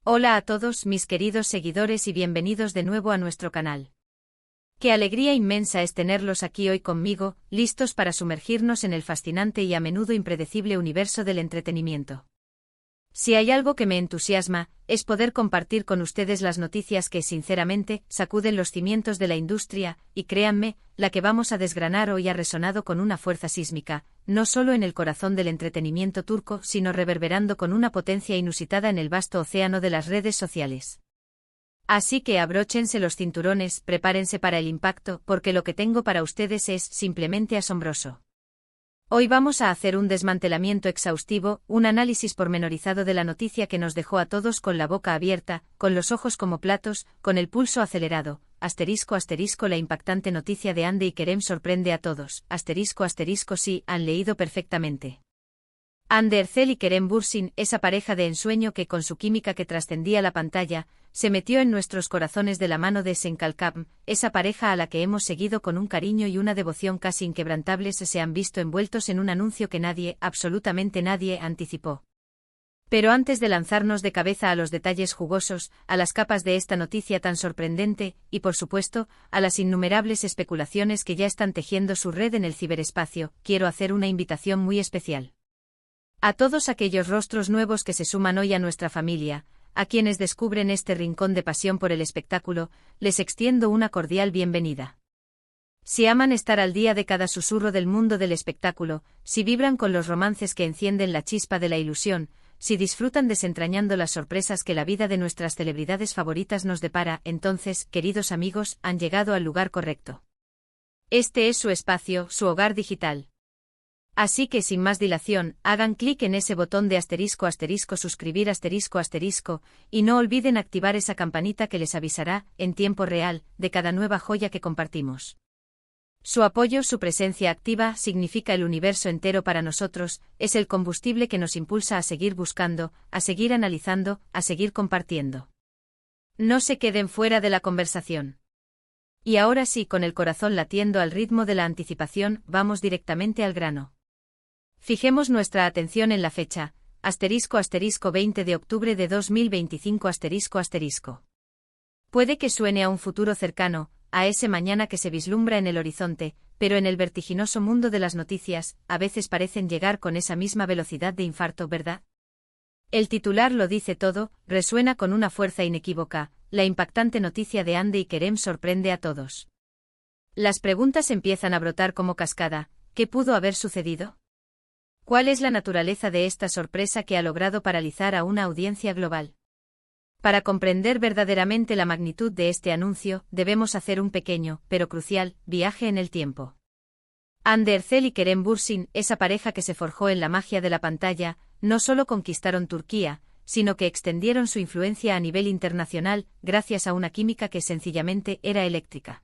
Hola a todos mis queridos seguidores y bienvenidos de nuevo a nuestro canal. Qué alegría inmensa es tenerlos aquí hoy conmigo, listos para sumergirnos en el fascinante y a menudo impredecible universo del entretenimiento. Si hay algo que me entusiasma, es poder compartir con ustedes las noticias que, sinceramente, sacuden los cimientos de la industria, y créanme, la que vamos a desgranar hoy ha resonado con una fuerza sísmica, no solo en el corazón del entretenimiento turco, sino reverberando con una potencia inusitada en el vasto océano de las redes sociales. Así que abróchense los cinturones, prepárense para el impacto, porque lo que tengo para ustedes es simplemente asombroso. Hoy vamos a hacer un desmantelamiento exhaustivo, un análisis pormenorizado de la noticia que nos dejó a todos con la boca abierta, con los ojos como platos, con el pulso acelerado. La impactante noticia de Hande y Kerem sorprende a todos. Sí, han leído perfectamente. Hande Erçel y Kerem Bürsin, esa pareja de ensueño que con su química que trascendía la pantalla, se metió en nuestros corazones de la mano de Sen Kalkam, esa pareja a la que hemos seguido con un cariño y una devoción casi inquebrantables, se han visto envueltos en un anuncio que nadie, absolutamente nadie, anticipó. Pero antes de lanzarnos de cabeza a los detalles jugosos, a las capas de esta noticia tan sorprendente, y por supuesto, a las innumerables especulaciones que ya están tejiendo su red en el ciberespacio, quiero hacer una invitación muy especial. A todos aquellos rostros nuevos que se suman hoy a nuestra familia, a quienes descubren este rincón de pasión por el espectáculo, les extiendo una cordial bienvenida. Si aman estar al día de cada susurro del mundo del espectáculo, si vibran con los romances que encienden la chispa de la ilusión, si disfrutan desentrañando las sorpresas que la vida de nuestras celebridades favoritas nos depara, entonces, queridos amigos, han llegado al lugar correcto. Este es su espacio, su hogar digital. Así que sin más dilación, hagan clic en ese botón de suscribir y no olviden activar esa campanita que les avisará, en tiempo real, de cada nueva joya que compartimos. Su apoyo, su presencia activa, significa el universo entero para nosotros, es el combustible que nos impulsa a seguir buscando, a seguir analizando, a seguir compartiendo. No se queden fuera de la conversación. Y ahora sí, con el corazón latiendo al ritmo de la anticipación, vamos directamente al grano. Fijemos nuestra atención en la fecha, *20 de octubre de 2025 *. Puede que suene a un futuro cercano, a ese mañana que se vislumbra en el horizonte, pero en el vertiginoso mundo de las noticias, a veces parecen llegar con esa misma velocidad de infarto, ¿verdad? El titular lo dice todo, resuena con una fuerza inequívoca, la impactante noticia de Hande y Kerem sorprende a todos. Las preguntas empiezan a brotar como cascada, ¿qué pudo haber sucedido? ¿Cuál es la naturaleza de esta sorpresa que ha logrado paralizar a una audiencia global? Para comprender verdaderamente la magnitud de este anuncio, debemos hacer un pequeño, pero crucial, viaje en el tiempo. Hande Erçel y Kerem Bürsin, esa pareja que se forjó en la magia de la pantalla, no solo conquistaron Turquía, sino que extendieron su influencia a nivel internacional, gracias a una química que sencillamente era eléctrica.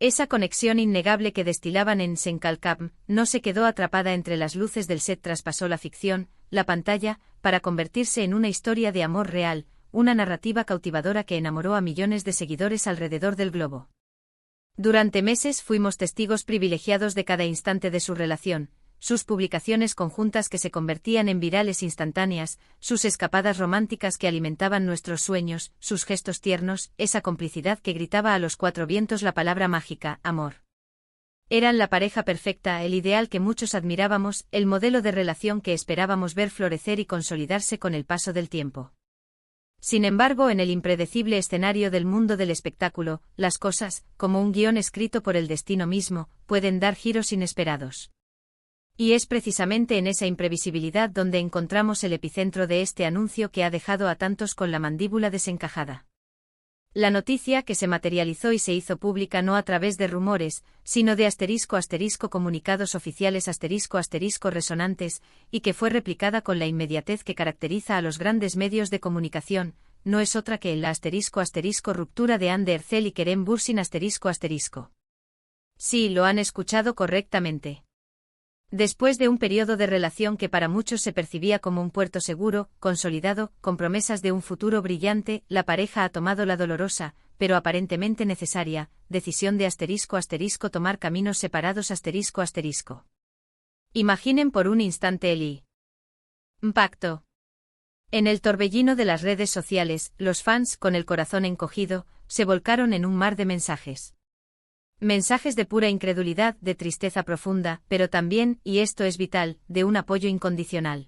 Esa conexión innegable que destilaban en Sen Kalkam no se quedó atrapada entre las luces del set, traspasó la ficción, la pantalla, para convertirse en una historia de amor real, una narrativa cautivadora que enamoró a millones de seguidores alrededor del globo. Durante meses fuimos testigos privilegiados de cada instante de su relación, sus publicaciones conjuntas que se convertían en virales instantáneas, sus escapadas románticas que alimentaban nuestros sueños, sus gestos tiernos, esa complicidad que gritaba a los cuatro vientos la palabra mágica, amor. Eran la pareja perfecta, el ideal que muchos admirábamos, el modelo de relación que esperábamos ver florecer y consolidarse con el paso del tiempo. Sin embargo, en el impredecible escenario del mundo del espectáculo, las cosas, como un guión escrito por el destino mismo, pueden dar giros inesperados. Y es precisamente en esa imprevisibilidad donde encontramos el epicentro de este anuncio que ha dejado a tantos con la mandíbula desencajada. La noticia que se materializó y se hizo pública no a través de rumores, sino de comunicados oficiales resonantes, y que fue replicada con la inmediatez que caracteriza a los grandes medios de comunicación, no es otra que la ruptura de Hande Erçel y Kerem Bürsin Sí, lo han escuchado correctamente. Después de un periodo de relación que para muchos se percibía como un puerto seguro, consolidado, con promesas de un futuro brillante, la pareja ha tomado la dolorosa, pero aparentemente necesaria, decisión de tomar caminos separados Imaginen por un instante el pacto. En el torbellino de las redes sociales, los fans, con el corazón encogido, se volcaron en un mar de mensajes. Mensajes de pura incredulidad, de tristeza profunda, pero también, y esto es vital, de un apoyo incondicional.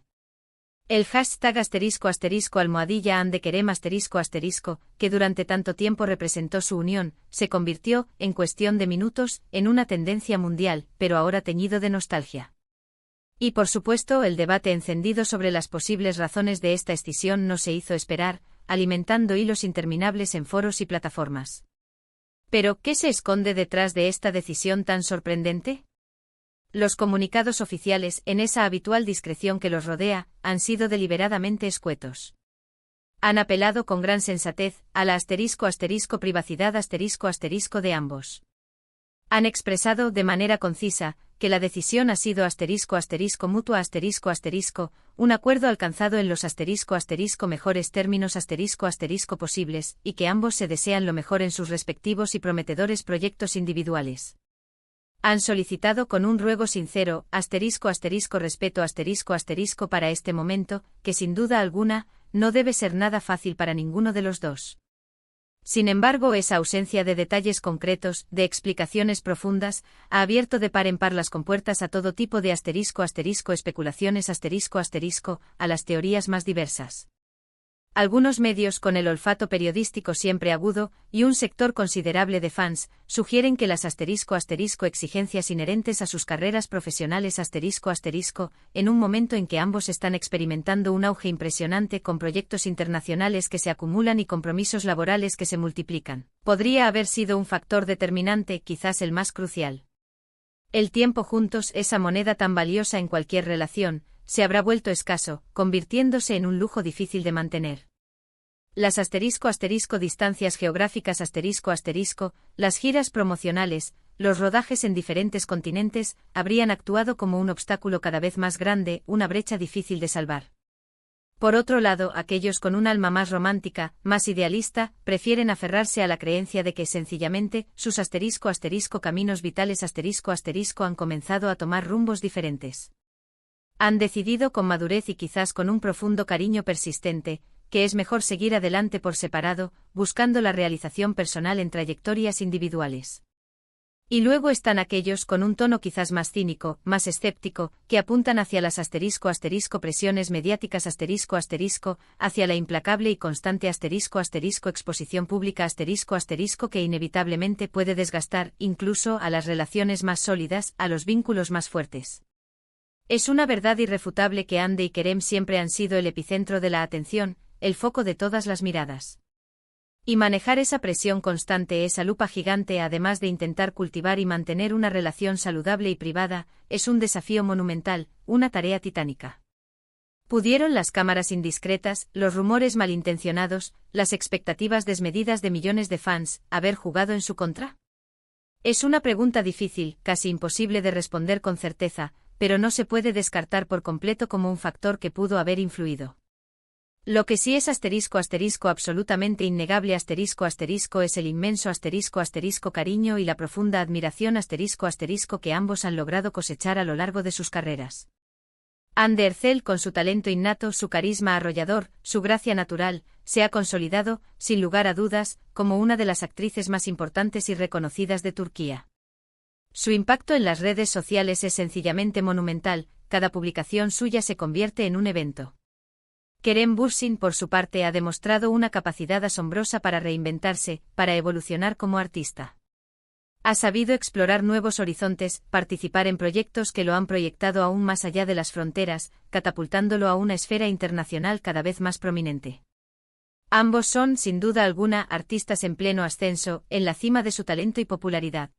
El hashtag **almohadilla ande querem **, que durante tanto tiempo representó su unión, se convirtió, en cuestión de minutos, en una tendencia mundial, pero ahora teñido de nostalgia. Y por supuesto el debate encendido sobre las posibles razones de esta escisión no se hizo esperar, alimentando hilos interminables en foros y plataformas. Pero, ¿qué se esconde detrás de esta decisión tan sorprendente? Los comunicados oficiales, en esa habitual discreción que los rodea, han sido deliberadamente escuetos. Han apelado con gran sensatez a la **privacidad ** de ambos. Han expresado de manera concisa que la decisión ha sido **mutua **, un acuerdo alcanzado en los **mejores términos ** posibles, y que ambos se desean lo mejor en sus respectivos y prometedores proyectos individuales. Han solicitado con un ruego sincero, respeto para este momento, que sin duda alguna, no debe ser nada fácil para ninguno de los dos. Sin embargo, esa ausencia de detalles concretos, de explicaciones profundas, ha abierto de par en par las compuertas a todo tipo de especulaciones a las teorías más diversas. Algunos medios con el olfato periodístico siempre agudo, y un sector considerable de fans, sugieren que las exigencias inherentes a sus carreras profesionales en un momento en que ambos están experimentando un auge impresionante con proyectos internacionales que se acumulan y compromisos laborales que se multiplican, podría haber sido un factor determinante, quizás el más crucial. El tiempo juntos, esa moneda tan valiosa en cualquier relación, se habrá vuelto escaso, convirtiéndose en un lujo difícil de mantener. Las distancias geográficas las giras promocionales, los rodajes en diferentes continentes, habrían actuado como un obstáculo cada vez más grande, una brecha difícil de salvar. Por otro lado, aquellos con un alma más romántica, más idealista, prefieren aferrarse a la creencia de que, sencillamente, sus caminos vitales han comenzado a tomar rumbos diferentes. Han decidido con madurez y quizás con un profundo cariño persistente, que es mejor seguir adelante por separado, buscando la realización personal en trayectorias individuales. Y luego están aquellos con un tono quizás más cínico, más escéptico, que apuntan hacia las presiones mediáticas hacia la implacable y constante exposición pública que inevitablemente puede desgastar, incluso a las relaciones más sólidas, a los vínculos más fuertes. Es una verdad irrefutable que Ande y Kerem siempre han sido el epicentro de la atención, el foco de todas las miradas. Y manejar esa presión constante, esa lupa gigante, además de intentar cultivar y mantener una relación saludable y privada, es un desafío monumental, una tarea titánica. ¿Pudieron las cámaras indiscretas, los rumores malintencionados, las expectativas desmedidas de millones de fans, haber jugado en su contra? Es una pregunta difícil, casi imposible de responder con certeza, pero no se puede descartar por completo como un factor que pudo haber influido. Lo que sí es absolutamente innegable es el inmenso cariño y la profunda admiración que ambos han logrado cosechar a lo largo de sus carreras. Ande Erçel, con su talento innato, su carisma arrollador, su gracia natural, se ha consolidado, sin lugar a dudas, como una de las actrices más importantes y reconocidas de Turquía. Su impacto en las redes sociales es sencillamente monumental, cada publicación suya se convierte en un evento. Kerem Bürsin, por su parte, ha demostrado una capacidad asombrosa para reinventarse, para evolucionar como artista. Ha sabido explorar nuevos horizontes, participar en proyectos que lo han proyectado aún más allá de las fronteras, catapultándolo a una esfera internacional cada vez más prominente. Ambos son, sin duda alguna, artistas en pleno ascenso, en la cima de su talento y popularidad.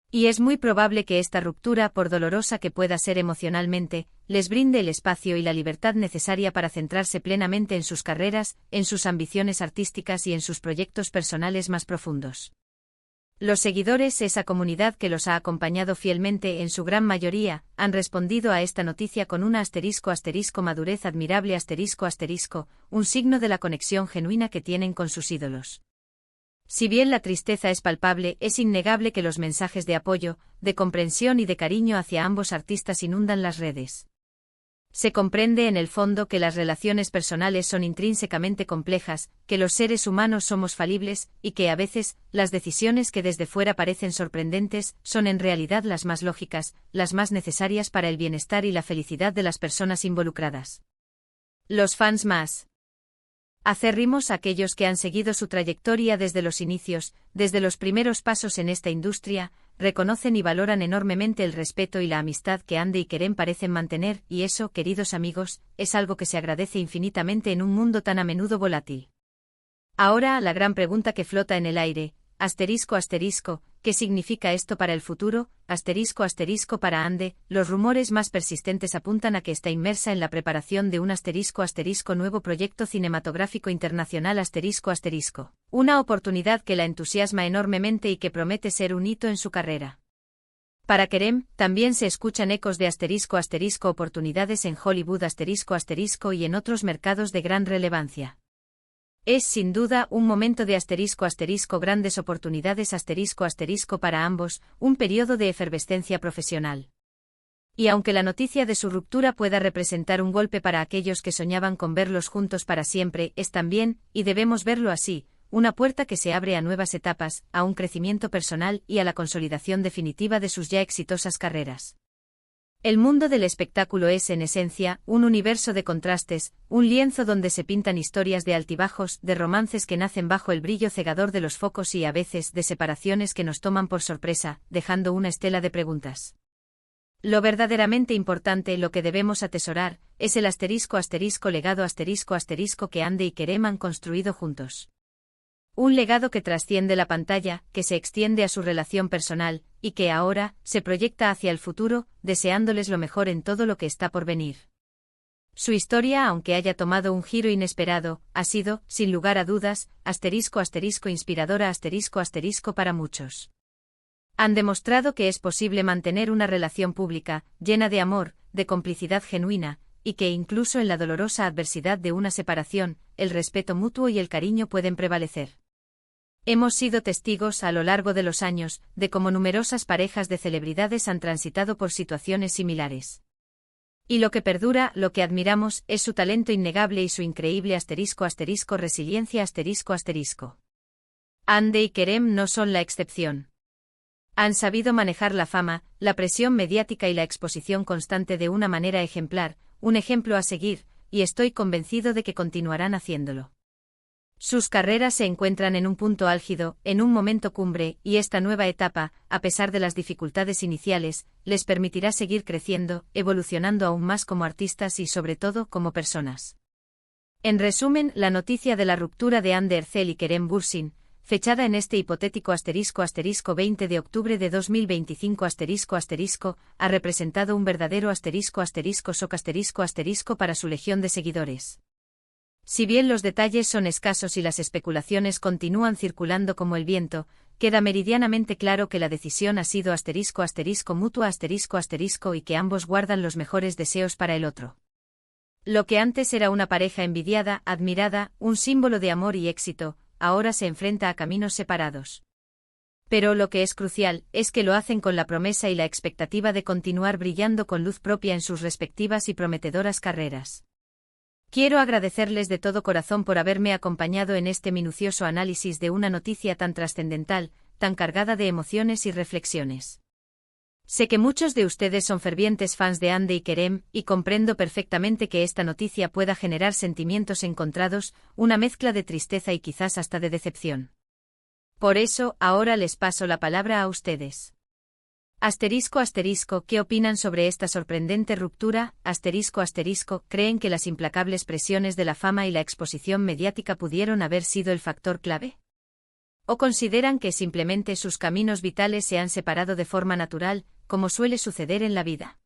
Y es muy probable que esta ruptura, por dolorosa que pueda ser emocionalmente, les brinde el espacio y la libertad necesaria para centrarse plenamente en sus carreras, en sus ambiciones artísticas y en sus proyectos personales más profundos. Los seguidores, esa comunidad que los ha acompañado fielmente en su gran mayoría, han respondido a esta noticia con una madurez admirable un signo de la conexión genuina que tienen con sus ídolos. Si bien la tristeza es palpable, es innegable que los mensajes de apoyo, de comprensión y de cariño hacia ambos artistas inundan las redes. Se comprende en el fondo que las relaciones personales son intrínsecamente complejas, que los seres humanos somos falibles, y que a veces, las decisiones que desde fuera parecen sorprendentes, son en realidad las más lógicas, las más necesarias para el bienestar y la felicidad de las personas involucradas. Los fans más acérrimos, aquellos que han seguido su trayectoria desde los inicios, desde los primeros pasos en esta industria, reconocen y valoran enormemente el respeto y la amistad que Ande y Kerem parecen mantener, y eso, queridos amigos, es algo que se agradece infinitamente en un mundo tan a menudo volátil. Ahora, la gran pregunta que flota en el aire, ***, ¿qué significa esto para el futuro? *** para Ande, los rumores más persistentes apuntan a que está inmersa en la preparación de un *** nuevo proyecto cinematográfico internacional ***, una oportunidad que la entusiasma enormemente y que promete ser un hito en su carrera. Para Kerem, también se escuchan ecos de *** oportunidades en Hollywood *** y en otros mercados de gran relevancia. Es sin duda un momento de *** grandes oportunidades *** para ambos, un periodo de efervescencia profesional. Y aunque la noticia de su ruptura pueda representar un golpe para aquellos que soñaban con verlos juntos para siempre, es también, y debemos verlo así, una puerta que se abre a nuevas etapas, a un crecimiento personal y a la consolidación definitiva de sus ya exitosas carreras. El mundo del espectáculo es, en esencia, un universo de contrastes, un lienzo donde se pintan historias de altibajos, de romances que nacen bajo el brillo cegador de los focos y a veces de separaciones que nos toman por sorpresa, dejando una estela de preguntas. Lo verdaderamente importante, lo que debemos atesorar, es el legado que Ande y Kerem han construido juntos. Un legado que trasciende la pantalla, que se extiende a su relación personal, y que ahora se proyecta hacia el futuro, deseándoles lo mejor en todo lo que está por venir. Su historia, aunque haya tomado un giro inesperado, ha sido, sin lugar a dudas, inspiradora para muchos. Han demostrado que es posible mantener una relación pública, llena de amor, de complicidad genuina, y que incluso en la dolorosa adversidad de una separación, el respeto mutuo y el cariño pueden prevalecer. Hemos sido testigos a lo largo de los años de cómo numerosas parejas de celebridades han transitado por situaciones similares. Y lo que perdura, lo que admiramos, es su talento innegable y su increíble resiliencia Ande y Kerem no son la excepción. Han sabido manejar la fama, la presión mediática y la exposición constante de una manera ejemplar, un ejemplo a seguir, y estoy convencido de que continuarán haciéndolo. Sus carreras se encuentran en un punto álgido, en un momento cumbre, y esta nueva etapa, a pesar de las dificultades iniciales, les permitirá seguir creciendo, evolucionando aún más como artistas y sobre todo como personas. En resumen, la noticia de la ruptura de Ande Erçel y Kerem Bürsin, fechada en este hipotético *20 de octubre de 2025 ha representado un verdadero shock para su legión de seguidores. Si bien los detalles son escasos y las especulaciones continúan circulando como el viento, queda meridianamente claro que la decisión ha sido mutua y que ambos guardan los mejores deseos para el otro. Lo que antes era una pareja envidiada, admirada, un símbolo de amor y éxito, ahora se enfrenta a caminos separados. Pero lo que es crucial, es que lo hacen con la promesa y la expectativa de continuar brillando con luz propia en sus respectivas y prometedoras carreras. Quiero agradecerles de todo corazón por haberme acompañado en este minucioso análisis de una noticia tan trascendental, tan cargada de emociones y reflexiones. Sé que muchos de ustedes son fervientes fans de Ande y Kerem, y comprendo perfectamente que esta noticia pueda generar sentimientos encontrados, una mezcla de tristeza y quizás hasta de decepción. Por eso, ahora les paso la palabra a ustedes. ¿Qué opinan sobre esta sorprendente ruptura? ¿Creen que las implacables presiones de la fama y la exposición mediática pudieron haber sido el factor clave? ¿O consideran que simplemente sus caminos vitales se han separado de forma natural, como suele suceder en la vida?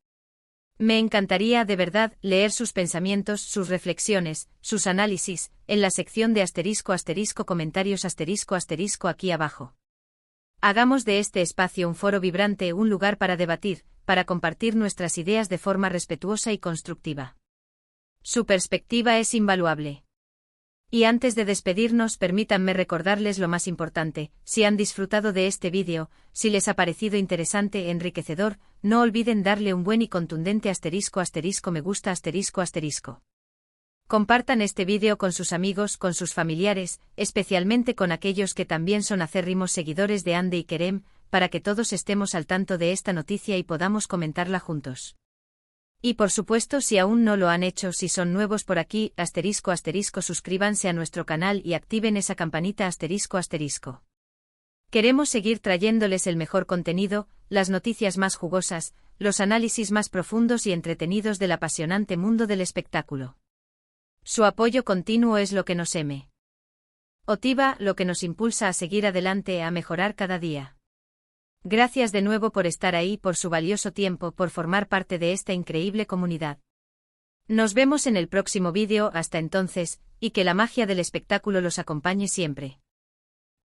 Me encantaría de verdad leer sus pensamientos, sus reflexiones, sus análisis, en la sección de comentarios aquí abajo. Hagamos de este espacio un foro vibrante, un lugar para debatir, para compartir nuestras ideas de forma respetuosa y constructiva. Su perspectiva es invaluable. Y antes de despedirnos, permítanme recordarles lo más importante: si han disfrutado de este vídeo, si les ha parecido interesante e enriquecedor, no olviden darle un buen y contundente *me gusta *. Compartan este vídeo con sus amigos, con sus familiares, especialmente con aquellos que también son acérrimos seguidores de Hande y Kerem, para que todos estemos al tanto de esta noticia y podamos comentarla juntos. Y por supuesto, si aún no lo han hecho, si son nuevos por aquí, *, suscríbanse a nuestro canal y activen esa campanita *. Queremos seguir trayéndoles el mejor contenido, las noticias más jugosas, los análisis más profundos y entretenidos del apasionante mundo del espectáculo. Su apoyo continuo es lo que nos motiva, lo que nos impulsa a seguir adelante, a mejorar cada día. Gracias de nuevo por estar ahí, por su valioso tiempo, por formar parte de esta increíble comunidad. Nos vemos en el próximo vídeo, hasta entonces, y que la magia del espectáculo los acompañe siempre.